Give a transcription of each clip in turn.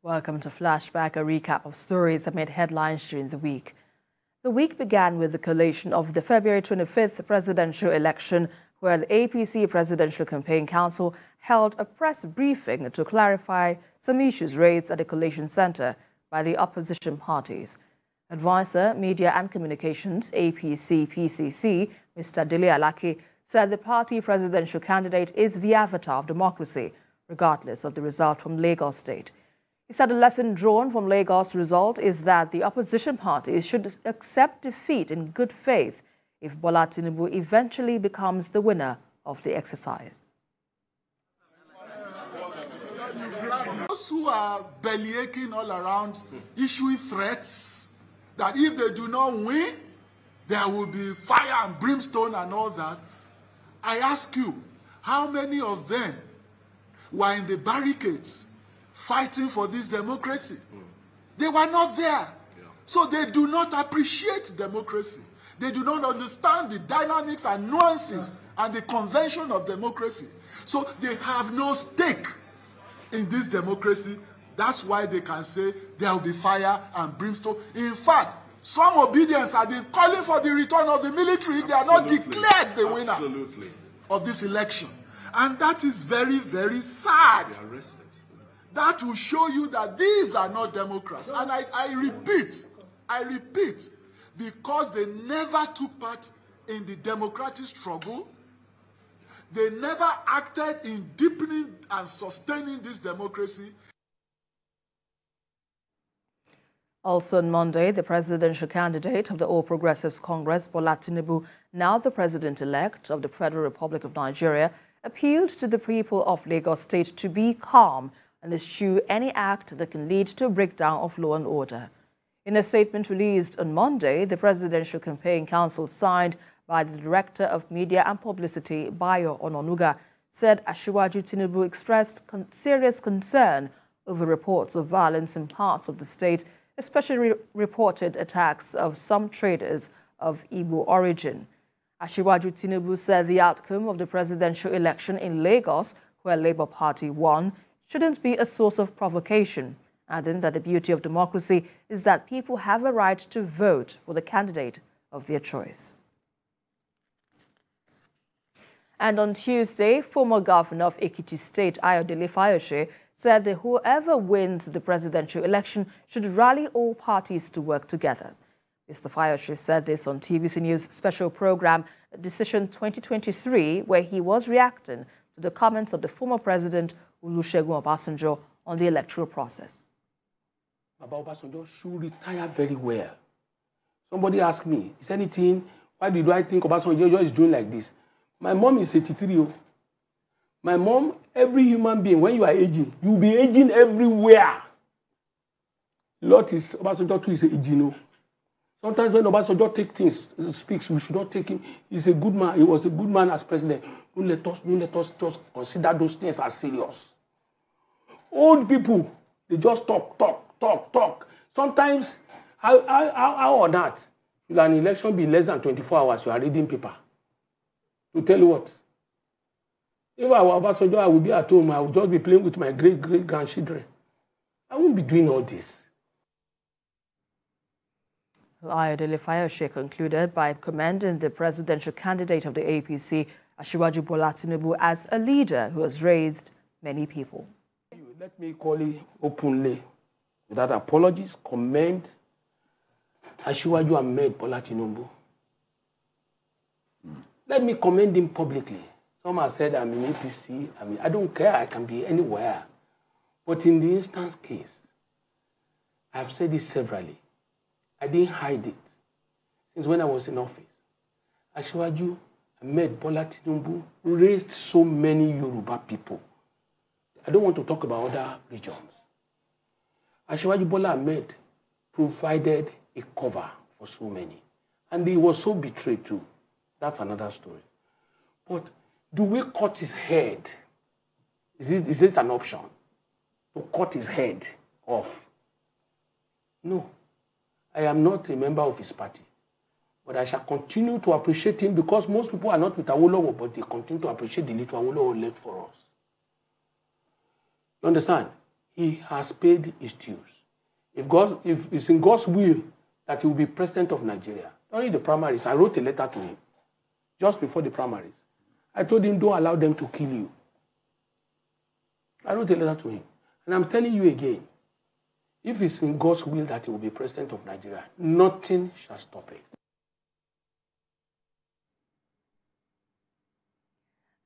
Welcome to Flashback, a recap of stories that made headlines during the week. The week began with the collation of the February 25th presidential election, where the APC Presidential Campaign Council held a press briefing to clarify some issues raised at the collation center by the opposition parties. Advisor, Media and Communications, APC-PCC, Mr. Dele Alaki, said the party presidential candidate is the avatar of democracy, regardless of the result from Lagos State. He said a lesson drawn from Lagos' result is that the opposition parties should accept defeat in good faith if Bola Tinubu eventually becomes the winner of the exercise. Those who are bellyaching all around, issuing threats that if they do not win, there will be fire and brimstone and all that. I ask you, how many of them were in the barricades fighting for this democracy? They were not there. So they do not appreciate democracy. They do not understand the dynamics and nuances and the convention of democracy. So they have no stake in this democracy. That's why they can say there will be fire and brimstone. In fact, some obedience have been calling for the return of the military if they are not declared the winner of this election. And that is very, very sad. That will show you that these are not Democrats. And I repeat, because they never took part in the democratic struggle, they never acted in deepening and sustaining this democracy. Also on Monday, the presidential candidate of the All Progressives Congress, Bola Tinubu, now the president-elect of the Federal Republic of Nigeria, appealed to the people of Lagos State to be calm and eschew any act that can lead to a breakdown of law and order. In a statement released on Monday, the Presidential Campaign Council, signed by the Director of Media and Publicity, Bayo Ononuga, said Asiwaju Tinubu expressed serious concern over reports of violence in parts of the state, especially reported attacks of some traders of Igbo origin. Asiwaju Tinubu said the outcome of the presidential election in Lagos, where Labour Party won, shouldn't be a source of provocation, adding that the beauty of democracy is that people have a right to vote for the candidate of their choice. And on Tuesday, former governor of Ekiti State, Ayodele Fayose, said that whoever wins the presidential election should rally all parties to work together. Mr. Fayose said this on TVC News' special program, Decision 2023, where he was reacting to the comments of the former president, Olusegun Obasanjo, on the electoral process. Baba Obasanjo should retire very well. Somebody asked me, is anything, why do I think Obasanjo is doing like this? My mom is 83. My mom, every human being, when you are aging, you will be aging everywhere. Lot is, Obasanjo too is aging. Sometimes when Obasanjo takes things, speaks, we should not take him. He's a good man. He was a good man as president. Don't let us just consider those things as serious. Old people, they just talk. Sometimes, how or not, will an election be less than 24 hours, you are reading paper. To tell you what, if I were Obasanjo, I would be at home. I would just be playing with my great-grandchildren. I won't be doing all this. Ayodele Fayose concluded by commending the presidential candidate of the APC, Asiwaju Bola Tinubu, as a leader who has raised many people. Let me call it openly, without apologies, commend Asiwaju Ahmed Bola Tinubu. Let me commend him publicly. Some have said I'm in APC. I don't care. I can be anywhere. But in the instance case, I've said this severally. I didn't hide it since when I was in office. Asiwaju Ahmed Bola Tinubu raised so many Yoruba people. I don't want to talk about other regions. Asiwaju Bola Ahmed provided a cover for so many. And he was so betrayed too. That's another story. But do we cut his head? Is it an option to cut his head off? No. I am not a member of his party. But I shall continue to appreciate him because most people are not with Awolowo, but they continue to appreciate the little Awolowo left for us. You understand? he has paid his dues. If it's in God's will that he will be president of Nigeria, during the primaries, I wrote a letter to him just before the primaries. I told him, don't allow them to kill you. I wrote a letter to him. And I'm telling you again, if it's in God's will that he will be president of Nigeria, nothing shall stop it.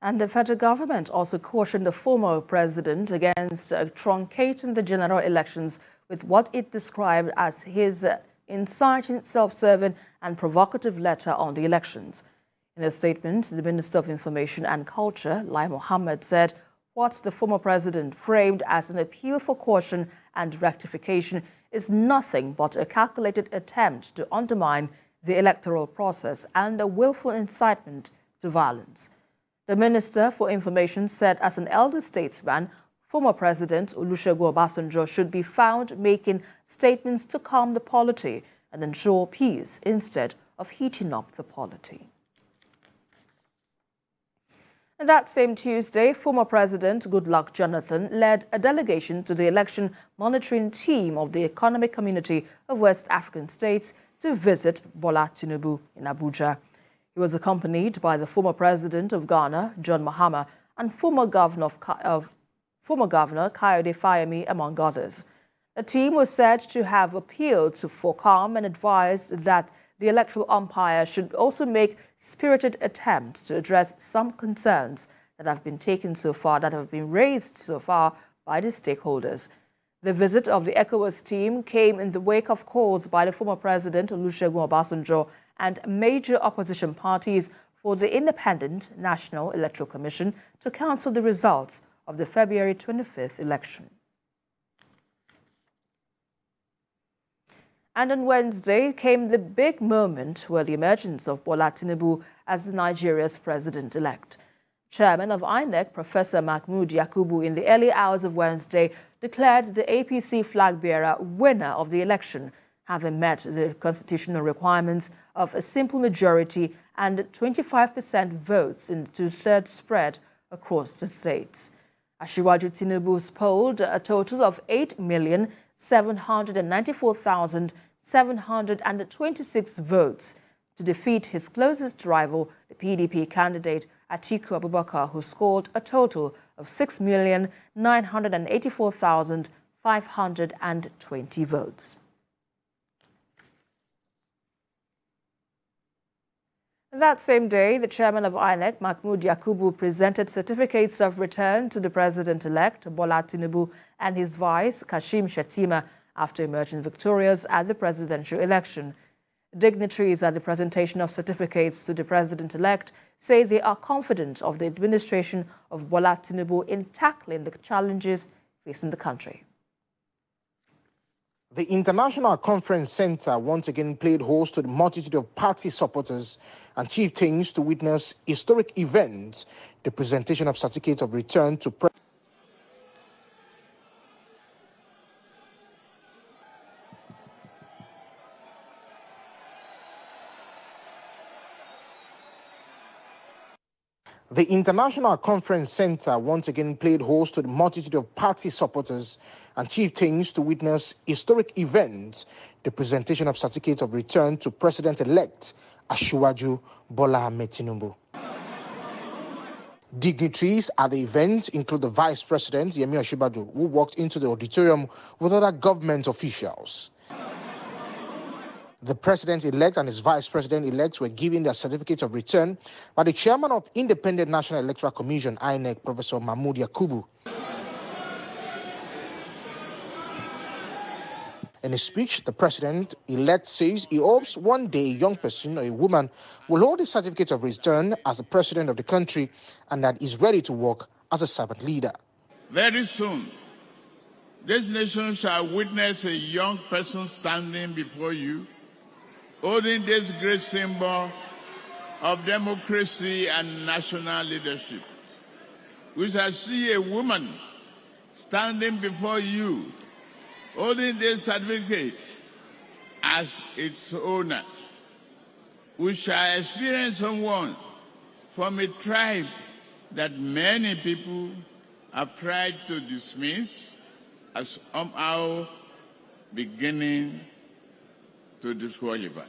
And the federal government also cautioned the former president against truncating the general elections with what it described as his inciting, self-serving and provocative letter on the elections. In a statement, the Minister of Information and Culture, Lai Mohammed, said what the former president framed as an appeal for caution and rectification is nothing but a calculated attempt to undermine the electoral process and a willful incitement to violence. The Minister for Information said as an elder statesman, former President Olusegun Obasanjo should be found making statements to calm the polity and ensure peace instead of heating up the polity. And that same Tuesday, former President Goodluck Jonathan led a delegation to the election monitoring team of the Economic Community of West African States to visit Bola Tinubu in Abuja. He was accompanied by the former president of Ghana, John Mahama, and former governor Kayode Fayemi, among others. The team was said to have appealed for calm and advised that the electoral umpire should also make spirited attempts to address some concerns that have been raised so far by the stakeholders. The visit of the ECOWAS team came in the wake of calls by the former president Olusegun Obasanjo and major opposition parties for the Independent National Electoral Commission to cancel the results of the February 25th election. And on Wednesday came the big moment where the emergence of Bola Tinubu as the Nigeria's president-elect. Chairman of INEC, Professor Mahmood Yakubu, in the early hours of Wednesday, declared the APC flag-bearer winner of the election, having met the constitutional requirements of a simple majority and 25% votes in the two-thirds spread across the states. Asiwaju Tinubu's polled a total of 8,794,726 votes to defeat his closest rival, the PDP candidate Atiku Abubakar, who scored a total of 6,984,520 votes. That same day, the chairman of INEC, Mahmood Yakubu, presented certificates of return to the president-elect, Bola Tinubu, and his vice, Kashim Shettima, after emerging victorious at the presidential election. Dignitaries at the presentation of certificates to the president-elect say they are confident of the administration of Bola Tinubu in tackling the challenges facing the country. The International Conference Center once again played host to the multitude of party supporters and chieftains to witness historic events, the presentation of certificates of return to The International Conference Center once again played host to the multitude of party supporters and chieftains to witness historic events, the presentation of certificates of return to President-elect Asiwaju Bola Ahmed Tinubu. Dignitaries at the event include the Vice President, Yemi Osinbajo, who walked into the auditorium with other government officials. The President-elect and his Vice President-elect were given their certificates of return by the Chairman of Independent National Electoral Commission, INEC, Professor Mahmood Yakubu. In his speech, the President-elect says he hopes one day a young person or a woman will hold the certificate of return as the President of the country and that is ready to work as a servant leader. Very soon, this nation shall witness a young person standing before you, holding this great symbol of democracy and national leadership. We shall see a woman standing before you, holding this certificate as its owner. We shall experience someone from a tribe that many people have tried to dismiss, as somehow beginning to disqualify.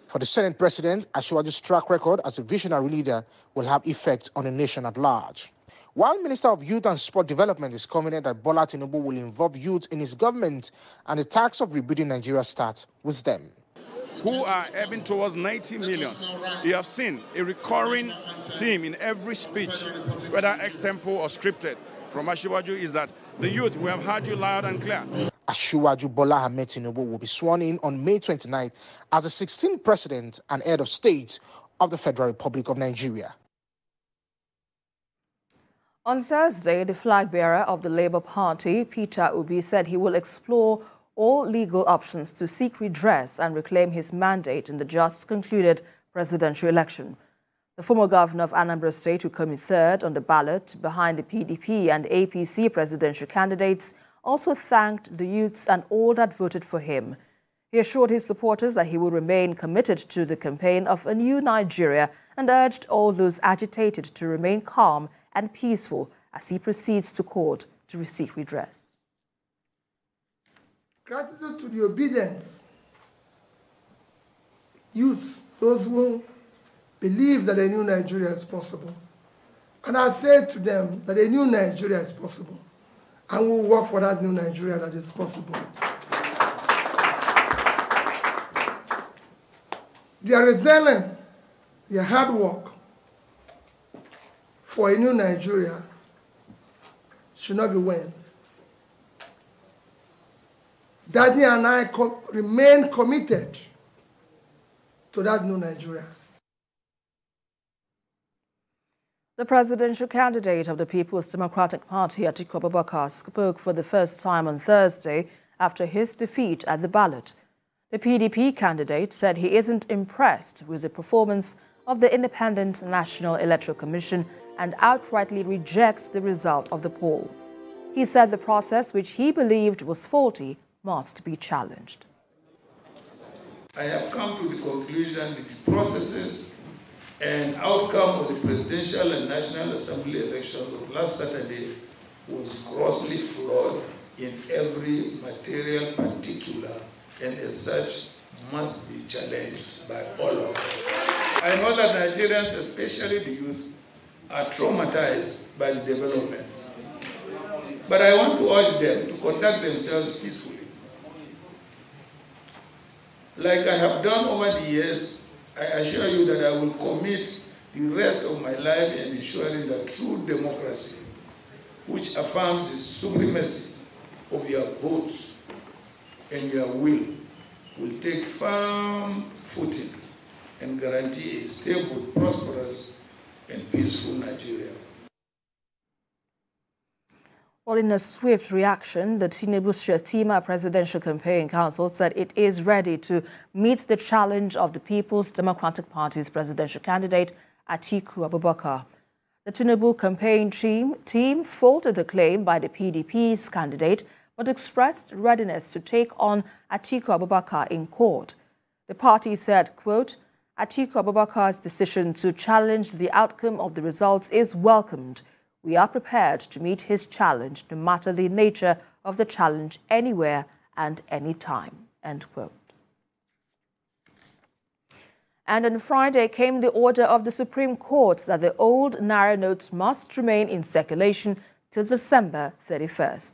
For the Senate President, Asiwaju's track record as a visionary leader will have effect on the nation at large. While Minister of Youth and Sport Development is confident that Bola Tinubu will involve youth in his government and the task of rebuilding Nigeria starts with them. Who are heading towards 90 million. You have seen a recurring theme in every speech, whether extempo or scripted, from Asiwaju is that the youth, we have heard you loud and clear. Asiwaju Bola Ahmed Tinubu will be sworn in on May 29th as the 16th President and Head of State of the Federal Republic of Nigeria. On Thursday, the flag bearer of the Labour Party, Peter Obi, said he will explore all legal options to seek redress and reclaim his mandate in the just concluded presidential election. The former governor of Anambra State, who came in third on the ballot behind the PDP and APC presidential candidates, also thanked the youths and all that voted for him. He assured his supporters that he will remain committed to the campaign of a new Nigeria and urged all those agitated to remain calm and peaceful as he proceeds to court to seek redress. Gratitude to the obedient youths, those who believe that a new Nigeria is possible. And I say to them that a new Nigeria is possible, and we'll work for that new Nigeria that is possible. Their resilience, their hard work for a new Nigeria should not be waned. Daddy and I remain committed to that new Nigeria. The presidential candidate of the People's Democratic Party, Atiku Abubakar, spoke for the first time on Thursday after his defeat at the ballot. The PDP candidate said he isn't impressed with the performance of the Independent National Electoral Commission and outrightly rejects the result of the poll. He said the process, which he believed was faulty, must be challenged. I have come to the conclusion that the processes and outcome of the presidential and National Assembly elections of last Saturday was grossly flawed in every material particular, and as such must be challenged by all of us. I know that Nigerians, especially the youth, are traumatized by the developments. But I want to urge them to conduct themselves peacefully. Like I have done over the years, I assure you that I will commit the rest of my life in ensuring that true democracy, which affirms the supremacy of your votes and your will take firm footing and guarantee a stable, prosperous, and peaceful Nigeria. Well, in a swift reaction, the Tinubu-Shettima Presidential Campaign Council said it is ready to meet the challenge of the People's Democratic Party's presidential candidate, Atiku Abubakar. The Tinubu campaign team faulted the claim by the PDP's candidate, but expressed readiness to take on Atiku Abubakar in court. The party said, quote, Atiku Abubakar's decision to challenge the outcome of the results is welcomed. We are prepared to meet his challenge, no matter the nature of the challenge, anywhere and any time, end quote. And on Friday came the order of the Supreme Court that the old Naira notes must remain in circulation till December 31st.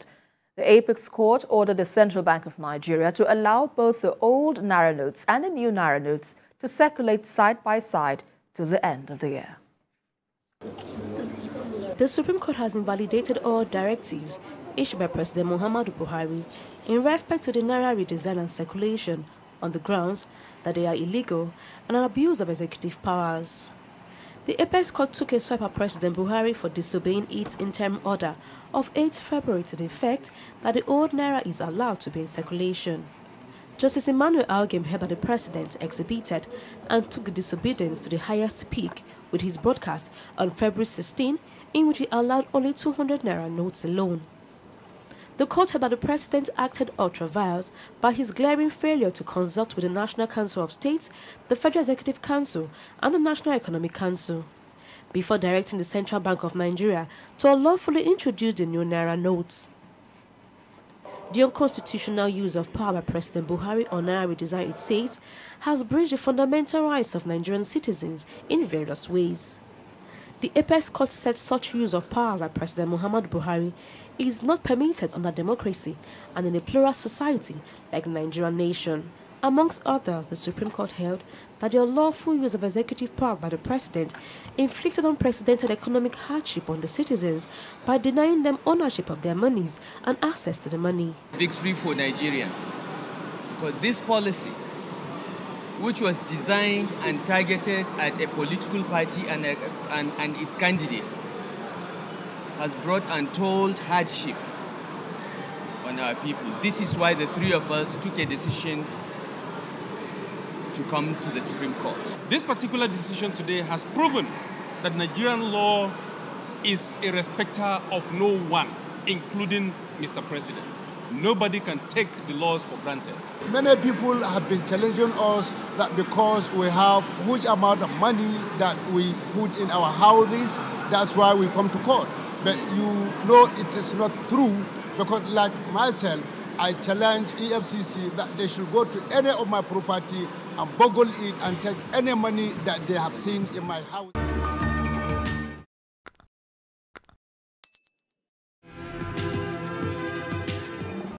The Apex Court ordered the Central Bank of Nigeria to allow both the old Naira notes and the new Naira notes to circulate side by side till the end of the year. The Supreme Court has invalidated all directives issued by President Muhammadu Buhari in respect to the Naira redesign and circulation on the grounds that they are illegal and an abuse of executive powers. The Apex Court took a swipe at President Buhari for disobeying its interim order of 8 February to the effect that the old Naira is allowed to be in circulation. Justice Emmanuel Alguem held that the President exhibited and took the disobedience to the highest peak with his broadcast on February 16, in which he allowed only 200 Naira notes alone. The court held that the President acted ultra-vires by his glaring failure to consult with the National Council of States, the Federal Executive Council, and the National Economic Council, before directing the Central Bank of Nigeria to unlawfully introduce the new Naira notes. The unconstitutional use of power by President Buhari on Naira redesign, it says, has breached the fundamental rights of Nigerian citizens in various ways. The Apex Court said such use of power by President Muhammadu Buhari is not permitted under democracy and in a plural society like the Nigerian nation. Amongst others, the Supreme Court held that the unlawful use of executive power by the president inflicted unprecedented economic hardship on the citizens by denying them ownership of their monies and access to the money. Victory for Nigerians, because this policy, which was designed and targeted at a political party and its candidates, has brought untold hardship on our people. This is why the three of us took a decision to come to the Supreme Court. This particular decision today has proven that Nigerian law is a respecter of no one, including Mr. President. Nobody can take the laws for granted. Many people have been challenging us that because we have huge amount of money that we put in our houses, that's why we come to court. But you know it is not true, because like myself, I challenge EFCC that they should go to any of my property and boggle it and take any money that they have seen in my house.